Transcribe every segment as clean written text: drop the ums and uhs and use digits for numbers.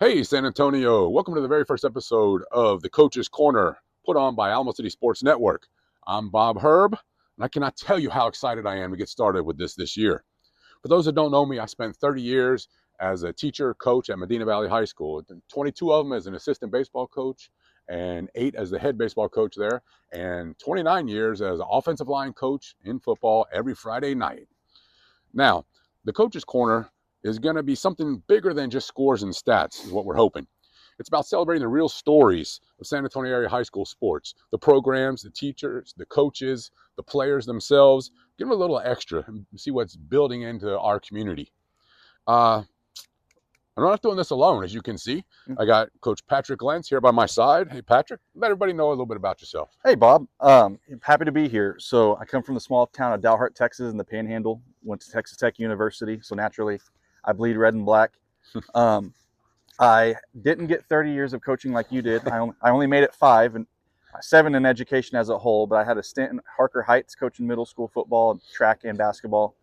Hey, San Antonio. Welcome to the very first episode of the Coach's Corner, put on by Alamo City Sports Network. I'm Bob Herb, and I cannot tell you how excited I am to get started with this year. For those that don't know me, I spent 30 years as a teacher, coach at Medina Valley High School, 22 of them as an assistant baseball coach, and 8 as the head baseball coach there, and 29 years as an offensive line coach in football every Friday night. Now, the Coach's Corner is going to be something bigger than just scores and stats, is what we're hoping. It's about celebrating the real stories of San Antonio area high school sports, the programs, the teachers, the coaches, the players themselves. Give them a little extra and see what's building into our community. I'm not doing this alone, as you can see. I got Coach Patrick Lenz here by my side. Hey, Patrick, let everybody know a little bit about yourself. Hey, Bob. I'm happy to be here. So I come from the small town of Dalhart, Texas, in the Panhandle. Went to Texas Tech University, so naturally I bleed red and black. I didn't get 30 years of coaching like you did. I only made it 5 and 7 in education as a whole, but I had a stint in Harker Heights coaching middle school football, track, and basketball.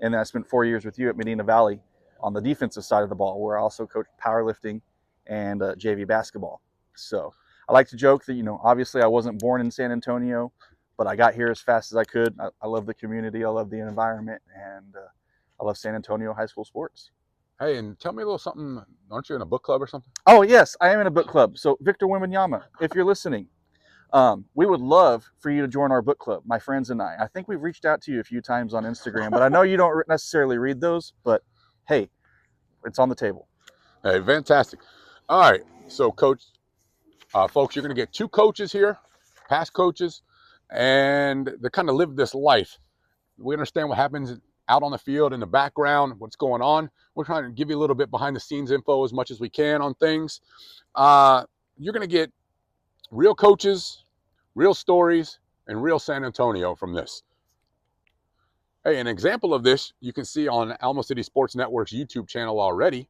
And then I spent 4 years with you at Medina Valley on the defensive side of the ball, where I also coached powerlifting and JV basketball. So I like to joke that, obviously I wasn't born in San Antonio, but I got here as fast as I could. I love the community. I love the environment, and I love San Antonio high school sports. Hey, and tell me a little something. Aren't you in a book club or something? Oh, yes, I am in a book club. So Victor Wembanyama, if you're listening, we would love for you to join our book club, my friends and I. I think we've reached out to you a few times on Instagram, but I know you don't necessarily read those, but hey, it's on the table. Hey, fantastic. All right, so Coach, folks, you're going to get 2 coaches here, past coaches, and they kind of live this life. We understand what happens out on the field, in the background, what's going on. We're trying to give you a little bit behind the scenes info as much as we can on things. You're going to get real coaches, real stories, and real San Antonio from this. Hey, an example of this you can see on Alamo City Sports Network's YouTube channel already.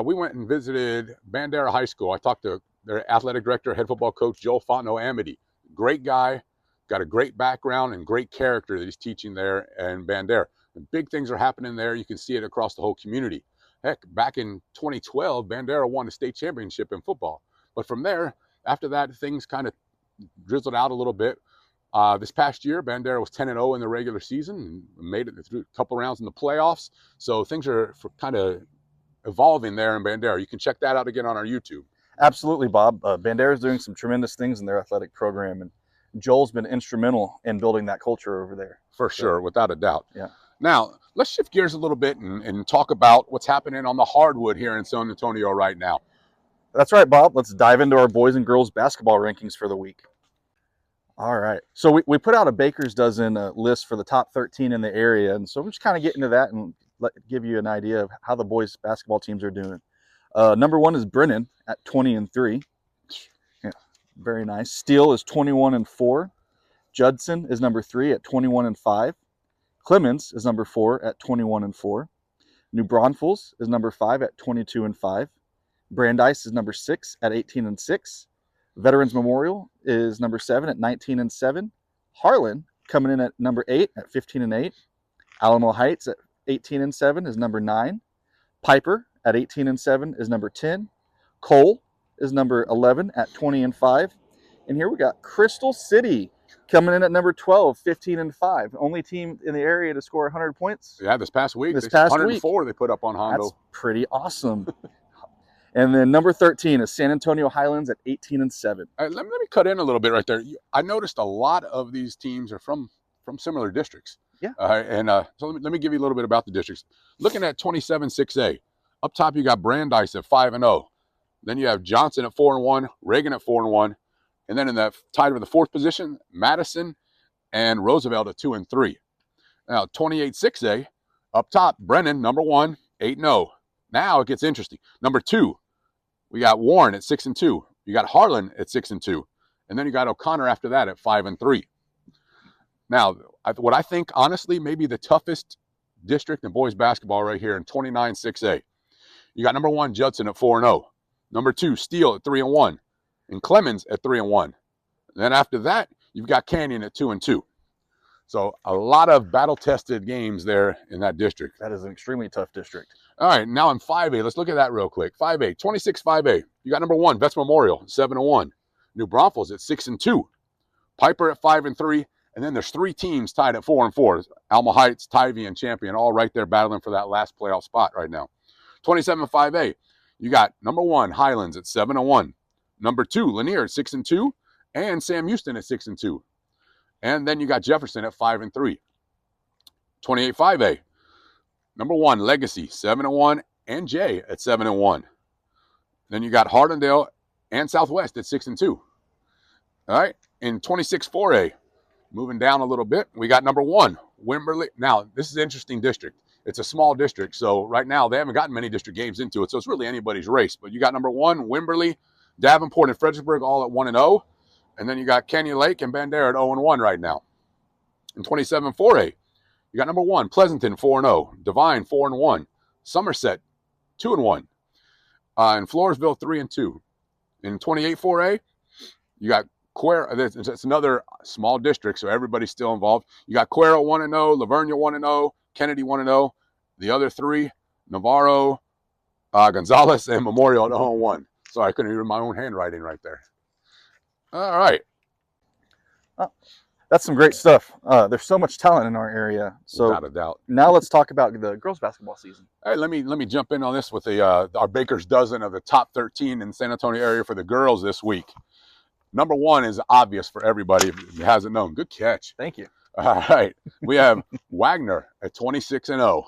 We went and visited Bandera High School. I talked to their athletic director, head football coach, Joel Fontenot Amity. Great guy, got a great background and great character that he's teaching there in Bandera. And big things are happening there. You can see it across the whole community. Heck, back in 2012, Bandera won a state championship in football. But from there, after that, things kind of drizzled out a little bit. This past year, Bandera was 10-0 in the regular season and made it through a couple rounds in the playoffs. So things are kind of evolving there in Bandera. You can check that out again on our YouTube. Absolutely, Bob. Bandera is doing some tremendous things in their athletic program, and Joel's been instrumental in building that culture over there. For sure, without a doubt. Yeah. Now, let's shift gears a little bit and talk about what's happening on the hardwood here in San Antonio right now. That's right, Bob. Let's dive into our boys and girls basketball rankings for the week. All right. So we put out a baker's dozen list for the top 13 in the area, and so we'll just kind of get into that and give you an idea of how the boys basketball teams are doing. Number 1 is Brennan at 20-3. Yeah, very nice. Steele is 21-4. Judson is number 3 at 21-5. Clemens is number 4 at 21-4. New Braunfels is number 5 at 22-5. Brandeis is number 6 at 18-6. Veterans Memorial is number 7 at 19-7. Harlan coming in at number 8 at 15-8. Alamo Heights at 18-7 is number 9. Piper at 18-7 is number 10. Cole is number 11 at 20-5. And here we got Crystal City coming in at number 12, 15-5. Only team in the area to score 100 points. Yeah, this past week. 104 they put up on Hondo. That's pretty awesome. And then number 13 is San Antonio Highlands at 18-7. Let me cut in a little bit right there. I noticed a lot of these teams are from similar districts. Yeah. So let me give you a little bit about the districts. Looking at 27-6A, up top you got Brandeis at 5-0. Then you have Johnson at 4-1, Reagan at 4-1. And then in the tied for the 4th position, Madison and Roosevelt at 2-3. Now, 28-6A, up top, Brennan, number 1, 8-0. Now it gets interesting. Number 2, we got Warren at 6-2. You got Harlan at 6-2. And then you got O'Connor after that at 5-3. Now, what I think, honestly, maybe the toughest district in boys basketball right here in 29-6A. You got number 1, Judson at 4-0. Number 2, Steele at 3-1. And Clemens at 3-1. Then after that, you've got Canyon at 2-2. So a lot of battle-tested games there in that district. That is an extremely tough district. All right, now in 5A, let's look at that real quick. 5A, 26 5A. You got number 1, Vets Memorial, 7-1. New Braunfels at 6-2. Piper at 5-3. And then there's 3 teams tied at 4-4. Alma Heights, Tivy, and Champion, all right there battling for that last playoff spot right now. 27 5A, you got number 1, Highlands at 7-1. Number 2, Lanier at 6-2. And Sam Houston at 6-2. And then you got Jefferson at 5-3. 28 5A. Number 1, Legacy, 7-1, and Jay at 7-1. Then you got Hardendale and Southwest at 6-2. All right, in 26 4A, moving down a little bit, we got number 1, Wimberley. Now, this is an interesting district. It's a small district, so right now they haven't gotten many district games into it, so it's really anybody's race. But you got number 1, Wimberley, Davenport, and Fredericksburg all at 1-0. And then you got Canyon Lake and Bandera at 0-1 right now. In 27 4A, you got number 1, Pleasanton, 4-0. Devine, 4-1. Somerset, 2-1. And Floresville, 3-2. In 28 4A, you got Cuero. It's another small district, so everybody's still involved. You got Cuero, 1-0. Lavernia, 1-0. Kennedy, 1-0. The other 3, Navarro, Gonzalez, and Memorial at 0-1. Sorry, I couldn't even read my own handwriting right there. All right. That's some great stuff. There's so much talent in our area. So Without a doubt. now let's talk about the girls basketball season. All right, let me jump in on this with our Baker's dozen of the top 13 in the San Antonio area for the girls this week. Number 1 is obvious for everybody if it hasn't known. Good catch. Thank you. All right, we have Wagner at 26-0.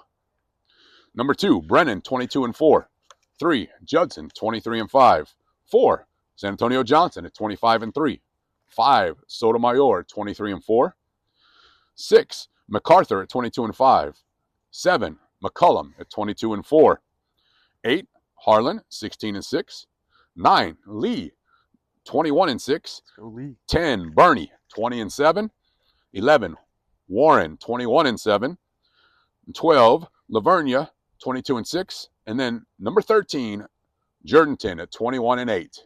Number 2, Brennan, 22-4. 3, Judson, 23-5. 4, San Antonio Johnson at 25-3. 5, Sotomayor at 23-4. 6, MacArthur at 22-5. 7, McCullum at 22-4. 8, Harlan, 16-6. 9, Lee, 21-6. Let's go Lee. 10, Bernie, 20-7. 11, Warren, 21-7. 12, Lavernia, 22-6. And then number 13, Jordanton at 21-8.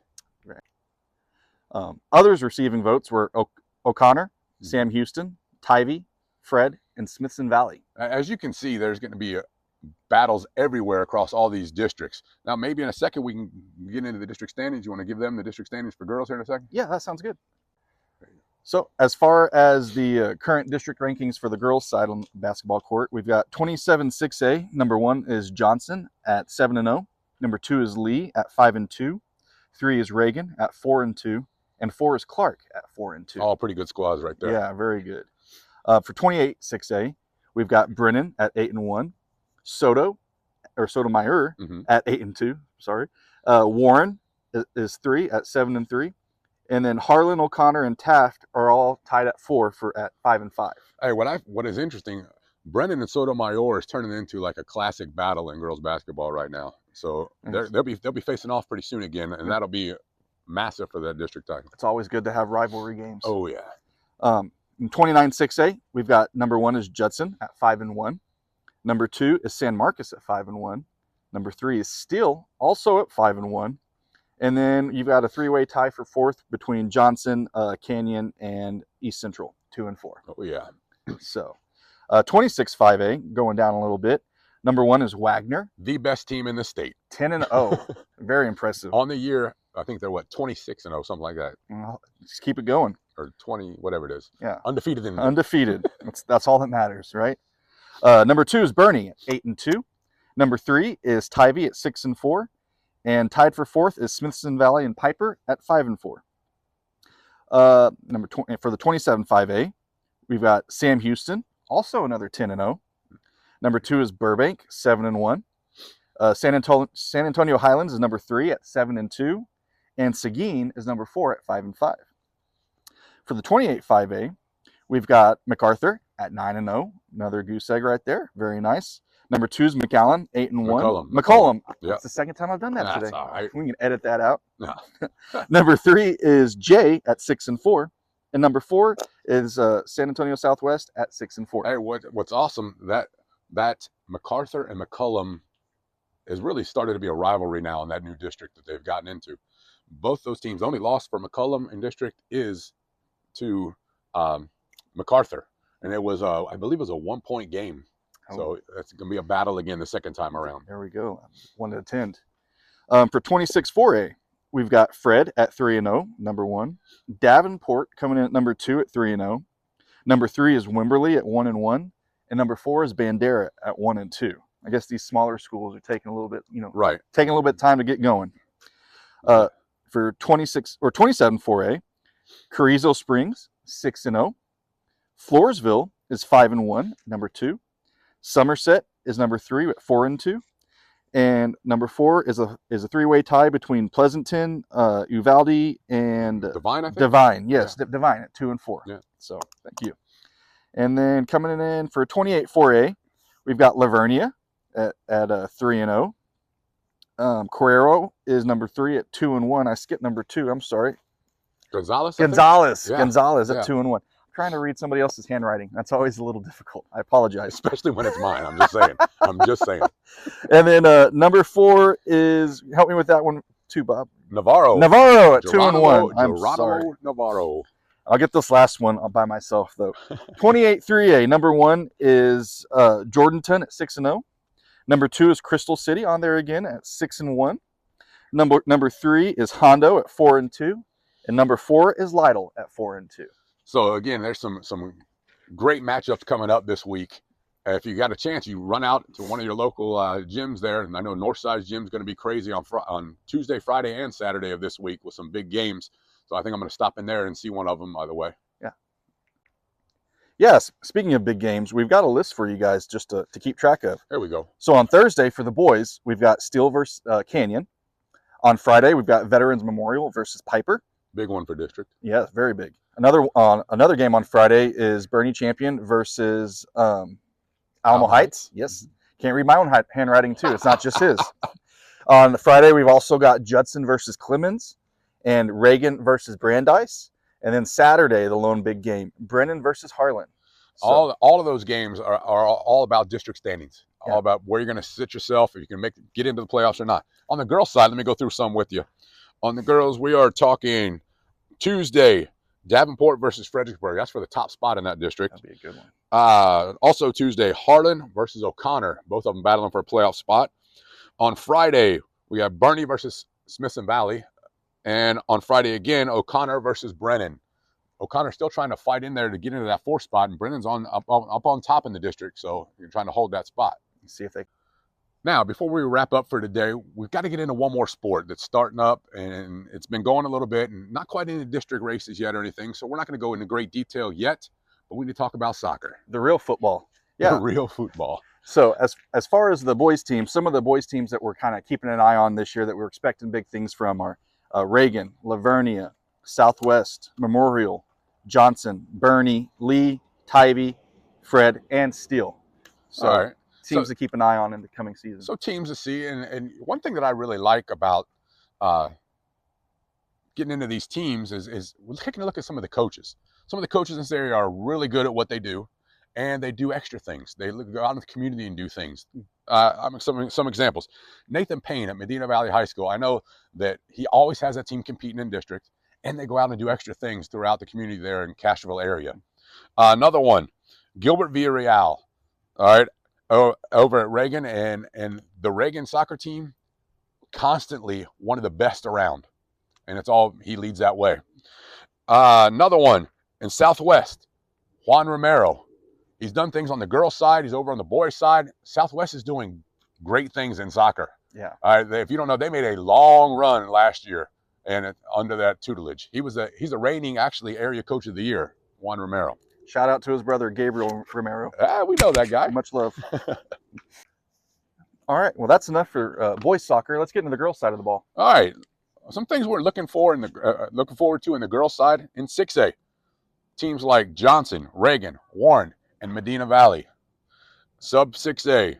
Others receiving votes were O'Connor, Sam Houston, Tivy, Fred, and Smithson Valley. As you can see, there's going to be battles everywhere across all these districts. Now, maybe in a second we can get into the district standings. You want to give them the district standings for girls here in a second? Yeah, that sounds good. So as far as the current district rankings for the girls side on the basketball court, we've got 27 6A. Number 1 is Johnson at 7-0. Number 2 is Lee at 5-2. 3 is Reagan at 4-2. And 4 is Clark at 4-2. All pretty good squads right there. Yeah, very good. For 28 6A, we've got Brennan at 8-1. Sotomayor at 8-2. Sorry. Warren is 3 at 7-3. And then Harlan, O'Connor, and Taft are all tied at 4 at 5-5. Hey, what is interesting, Brennan and Sotomayor is turning into like a classic battle in girls basketball right now. So they'll be facing off pretty soon again, and that'll be massive for that district title. It's always good to have rivalry games. Oh yeah. In 29 6A, we've got number 1 is Judson at 5-1. Number 2 is San Marcos at 5-1. Number 3 is Steele, also at 5-1. And then you've got a 3-way tie for 4th between Johnson, Canyon, and East Central, 2-4. Oh yeah. So 26 5A, going down a little bit. Number 1 is Wagner. The best team in the state. 10-0. Very impressive. On the year, I think they're 26-0, something like that. Well, just keep it going. Or 20, whatever it is. Yeah. Undefeated in Undefeated. That's all that matters, right? Number 2 is Bernie at 8-2. Number 3 is Tivy at 6-4. And tied for 4th is Smithson Valley and Piper at 5-4. Number 20 for the 27 5A, we've got Sam Houston, also another 10-0. Number 2 is Burbank, 7-1. San Antonio Highlands is number 3 at 7-2, and Seguin is number 4 at 5-5. For the 28 5A, we've got MacArthur at 9-0, another goose egg right there, very nice. Number 2 is McAllen, 8-1. McCollum. Yeah. That's the second time I've done that today. All right. We can edit that out. No. Number 3 is Jay at 6-4. And number 4 is San Antonio Southwest at 6-4. Hey, what's awesome, that MacArthur and McCullum has really started to be a rivalry now in that new district that they've gotten into. Both those teams, the only loss for McCullum in district is to MacArthur. and it was I believe it was a 1-point game. So that's going to be a battle again the second time around. There we go. One to attend. For 26 4A, we've got Fred at 3-0, number 1. Davenport coming in at number 2 at 3-0. Number 3 is Wimberley at 1-1, and number 4 is Bandera at 1-2. I guess these smaller schools are taking a little bit, taking a little bit of time to get going. For 27 4A, Carrizo Springs 6-0. Floresville is 5-1, number 2. Somerset is number 3 at 4-2. And number 4 is a 3-way tie between Pleasanton, Uvalde, and Divine, I think? Divine, yes, yeah. Divine at 2 and 4. Yeah. So thank you. And then coming in for 28 4A, we've got Lavernia at 3-0. Carrero is number 3 at 2-1. I skipped number 2. I'm sorry. Gonzalez. Yeah. Gonzalez at 2-1. I'm trying to read somebody else's handwriting. That's always a little difficult. I apologize, especially when it's mine. I'm just saying. And then number 4 is, help me with that one too, Bob. Navarro at 2-1. I'm sorry. Navarro. I'll get this last one by myself though. 28 3A. Number 1 is Jordanton at 6-0. Number 2 is Crystal City on there again at 6-1. Number 3 is Hondo at 4-2, and number 4 is Lytle at 4-2. So again, there's some great matchups coming up this week. If you got a chance, you run out to one of your local gyms there. And I know Northside's gym is going to be crazy on Tuesday, Friday, and Saturday of this week with some big games. So I think I'm going to stop in there and see one of them, by the way. Yeah. Yes. Speaking of big games, we've got a list for you guys just to keep track of. There we go. So on Thursday for the boys, we've got Steele versus Canyon. On Friday, we've got Veterans Memorial versus Piper. Big one for district. Yeah, very big. Another game on Friday is Bernie Champion versus Alamo Heights. Yes. Can't read my own handwriting too. It's not just his. On Friday, we've also got Judson versus Clemens and Reagan versus Brandeis. And then Saturday, the lone big game, Brennan versus Harlan. So, all of those games are all about district standings. Yeah. All about where you're going to sit yourself, if you can get into the playoffs or not. On the girls' side, let me go through some with you. On the girls, we are talking Tuesday, Davenport versus Fredericksburg. That's for the top spot in that district. That'd be a good one. Also Tuesday, Harlan versus O'Connor. Both of them battling for a playoff spot. On Friday, we have Bernie versus Smithson Valley. And on Friday again, O'Connor versus Brennan. O'Connor's still trying to fight in there to get into that 4th spot, and Brennan's up on top in the district, so you're trying to hold that spot. See if they... Now, before we wrap up for today, we've got to get into one more sport that's starting up, and it's been going a little bit, and not quite into district races yet or anything, so we're not going to go into great detail yet, but we need to talk about soccer. The real football. Yeah. The real football. So as far as the boys team, some of the boys teams that we're kind of keeping an eye on this year that we're expecting big things from are Reagan, Lavernia, Southwest, Memorial, Johnson, Bernie, Lee, Tybee, Fred, and Steele. So all right. Teams to keep an eye on in the coming season. So teams to see, and one thing that I really like about getting into these teams is we're taking a look at some of the coaches. Some of the coaches in this area are really good at what they do, and they do extra things. They go out in the community and do things. Some examples. Nathan Payne at Medina Valley High School. I know that he always has that team competing in district, and they go out and do extra things throughout the community there in Castroville area. Another one, Gilbert Villarreal. All right. Over at Reagan, and the Reagan soccer team, constantly one of the best around, and he leads that way. Another one in Southwest, Juan Romero. He's done things on the girls' side. He's over on the boys' side. Southwest is doing great things in soccer. Yeah. If you don't know, they made a long run last year, and under that tutelage, he's a reigning area coach of the year, Juan Romero. Shout out to his brother, Gabriel Romero. We know that guy. Much love. All right. Well, that's enough for boys soccer. Let's get into the girls' side of the ball. All right. Some things we're looking forward to in the girls' side in 6A. Teams like Johnson, Reagan, Warren, and Medina Valley. Sub 6A.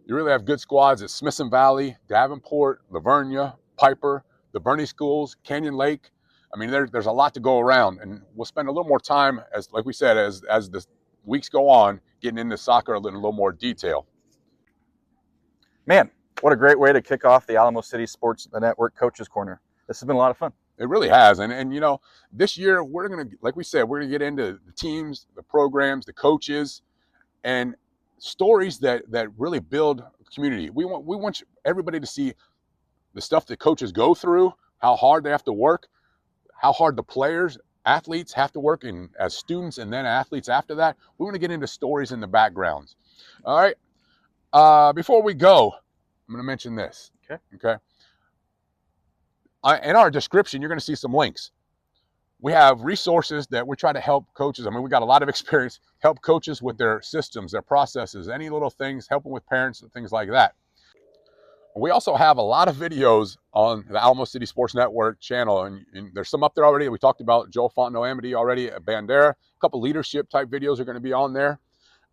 You really have good squads at Smithson Valley, Davenport, Lavernia, Piper, the Bernie schools, Canyon Lake. I mean, there's a lot to go around, and we'll spend a little more time, like we said, as the weeks go on, getting into soccer in a little more detail. Man, what a great way to kick off the Alamo City Sports Network Coaches Corner. This has been a lot of fun. It really has. And you know, this year we're going to, like we said, we're going to get into the teams, the programs, the coaches, and stories that really build community. We want everybody to see the stuff that coaches go through, how hard they have to work, how hard the players, athletes have to work in as students and then athletes after that. We want to get into stories in the backgrounds. All right. Before we go, I'm going to mention this. Okay. In our description, you're going to see some links. We have resources that we try to help coaches. I mean, we got a lot of experience, help coaches with their systems, their processes, any little things, helping with parents and things like that. We also have a lot of videos on the Alamo City Sports Network channel, and there's some up there already. We talked about Joe Fontenot Amity already at Bandera. A couple leadership type videos are going to be on there.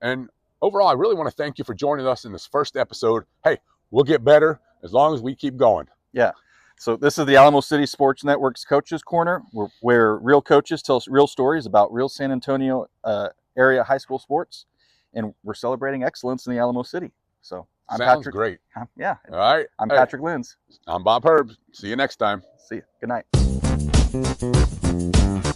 And overall, I really want to thank you for joining us in this first episode. Hey, we'll get better as long as we keep going. Yeah. So this is the Alamo City Sports Network's Coaches Corner, where real coaches tell us real stories about real San Antonio area high school sports, and we're celebrating excellence in the Alamo City. So I'm Sounds Patrick. Great. Yeah. All right. I'm Patrick Lenz. I'm Bob Herb. See you next time. See you. Good night.